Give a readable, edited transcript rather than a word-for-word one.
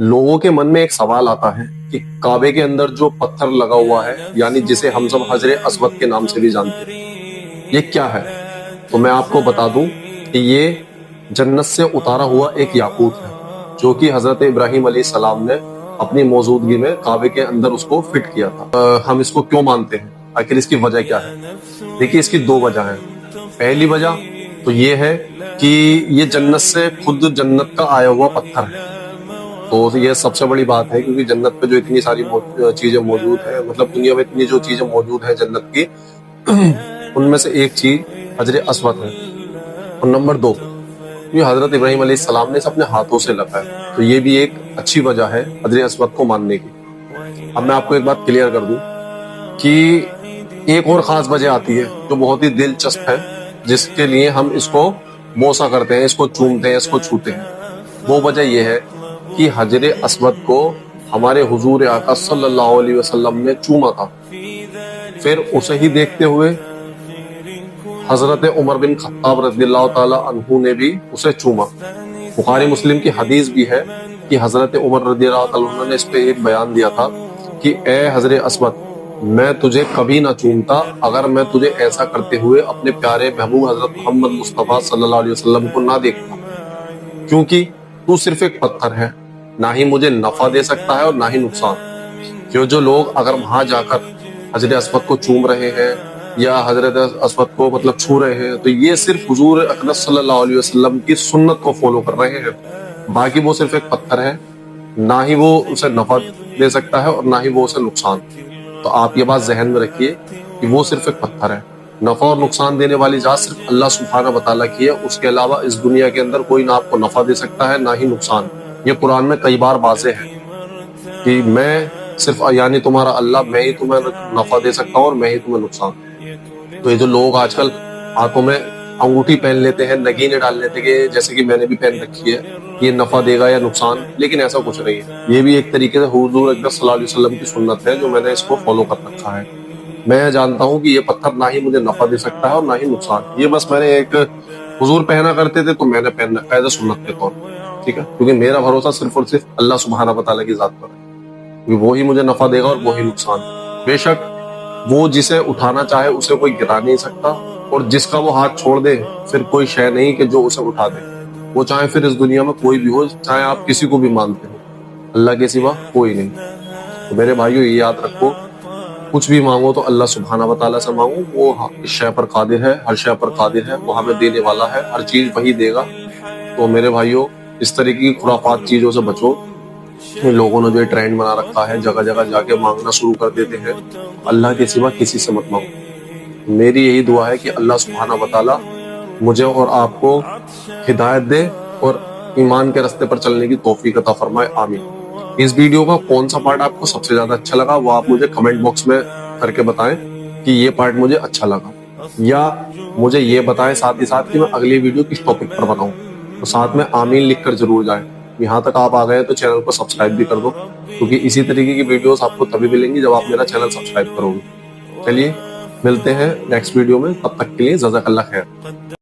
लोगों के मन में एक सवाल आता है कि काबे के अंदर जो पत्थर लगा हुआ है, यानी जिसे हम सब हजरे अस्वद के नाम से भी जानते हैं, ये क्या है? तो मैं आपको बता दूं कि ये जन्नत से उतारा हुआ एक याकूत है, जो कि हजरत इब्राहिम अलैहिस्सलाम ने अपनी मौजूदगी में काबे के अंदर उसको फिट किया था। हम इसको क्यों मानते हैं, आखिर इसकी वजह क्या है? देखिए, इसकी दो वजह है। पहली वजह तो ये है कि ये जन्नत से खुद जन्नत का आया हुआ पत्थर है। तो ये सबसे बड़ी बात है, क्योंकि जन्नत पे जो इतनी सारी चीजें मौजूद है, मतलब दुनिया में इतनी जो चीजें मौजूद है जन्नत की, उनमें से एक चीज हजरे अस्वद है। और नंबर दो, ये हजरत इब्राहिम अलैहिस्सलाम ने इसे अपने हाथों से लगाया, तो ये भी एक अच्छी वजह है हजरे अस्वद को मानने की। अब मैं आपको एक बात क्लियर कर दूं कि एक और खास वजह आती है जो बहुत ही दिलचस्प है, जिसके लिए हम इसको बोसा करते हैं, इसको चूमते हैं, इसको छूते हैं। वो वजह ये है कि हजरे अस्वद को हमारे हुजूर आका सल्लल्लाहु अलैहि वसल्लम ने चूमा था। फिर उसे ही देखते हुए हजरत उमर बिन खत्ताब रज़ियल्लाहु ताला अन्हु ने भी उसे चूमा। बुखारी मुस्लिम की हदीस भी है कि हजरत उमर रज़ियल्लाहु ताला अन्हु ने इस पे एक बयान दिया था कि ए हजरे अस्वद, मैं तुझे कभी ना चूमता अगर मैं तुझे ऐसा करते हुए अपने प्यारे महबूब हजरत मोहम्मद मुस्तफा सल्लल्लाहु अलैहि वसल्लम को ना देखता, क्योंकि तू सिर्फ एक पत्थर है, ना ही मुझे नफा दे सकता है और ना ही नुकसान। क्यों, जो लोग अगर वहां जाकर हजरत अस्वद को चूम रहे हैं या हजरत अस्वद को मतलब छू रहे हैं, तो ये सिर्फ हुजूर अक़दस सल्लल्लाहु अलैहि वसल्लम की सुन्नत को फॉलो कर रहे हैं। बाकी वो सिर्फ एक पत्थर है, ना ही वो उसे नफा दे सकता है और ना ही वो उसे नुकसान। तो आप ये बात जहन में रखिए कि वो सिर्फ एक पत्थर है। नफा और नुकसान देने वाली जात सिर्फ अल्लाह सुब्हानहू व तआला की है। उसके अलावा इस दुनिया के अंदर कोई ना आपको नफा दे सकता है, ना ही नुकसान। ये कुरान में कई बार वाज़ेह है कि मैं सिर्फ यानी तुम्हारा अल्लाह, मैं ही तुम्हें नफा दे सकता हूँ और मैं ही तुम्हें नुकसान। तो ये जो लोग आजकल हाथों में अंगूठी पहन लेते हैं, नगीने डाल लेते हैं, जैसे कि मैंने भी पहन रखी है, ये नफा देगा या नुकसान, लेकिन ऐसा कुछ नहीं है। ये भी एक तरीके से हुजूर अक़दस सल्लल्लाहु अलैहि वसल्लम की सुन्नत है, जो मैंने इसको फॉलो कर रखा है। मैं जानता हूँ कि ये पत्थर ना ही मुझे नफा दे सकता है और ना ही नुकसान। ये बस मैंने एक हुजूर पहना करते थे तो मैंने पहन रखा है सुन्नत के तौर पर, ठीक है, क्योंकि मेरा भरोसा सिर्फ और सिर्फ अल्लाह सुब्हानहू व तआला की जात पर है, क्योंकि वो ही मुझे नफा देगा और वो ही नुकसान। बेशक वो जिसे उठाना चाहे उसे कोई गिरा नहीं सकता, और जिसका वो हाथ छोड़ दे फिर कोई शय नहीं कि जो उसे उठा दे। वो चाहे फिर इस दुनिया में कोई भी हो, चाहे आप किसी को भी मानते हो, अल्लाह के सिवा कोई नहीं। तो मेरे भाइयों, ये याद रखो, कुछ भी मांगो तो अल्लाह सुब्हानहू व तआला से मांगो। वो इस शय पर कादिर है, हर शय पर कादिर है, वो हमें देने वाला है, हर चीज वही देगा। तो मेरे भाइयों, इस तरीके की खुराफात चीजों से बचो। लोगों ने जो ट्रेंड बना रखा है, जगह जगह जाके मांगना शुरू कर देते हैं, अल्लाह के सिवा किसी से मत मांगो। मेरी यही दुआ है कि अल्लाह सुब्हानहू व तआला मुझे और आपको हिदायत दे और ईमान के रास्ते पर चलने की तौफीक अता फरमाए, आमीन। इस वीडियो का कौन सा पार्ट आपको सबसे ज्यादा अच्छा लगा, वो आप मुझे कमेंट बॉक्स में करके बताएं कि ये पार्ट मुझे अच्छा लगा, या मुझे ये बताएं साथ ही साथ कि मैं अगली वीडियो किस टॉपिक पर बनाऊं। तो साथ में आमीन लिख कर जरूर जाएं। यहाँ तक आप आ गए तो चैनल को सब्सक्राइब भी कर दो, क्योंकि इसी तरीके की वीडियोस आपको तभी मिलेंगी जब आप मेरा चैनल सब्सक्राइब करोगे। चलिए मिलते हैं नेक्स्ट वीडियो में, तब तक के लिए जज़ाकल्लाह खैर।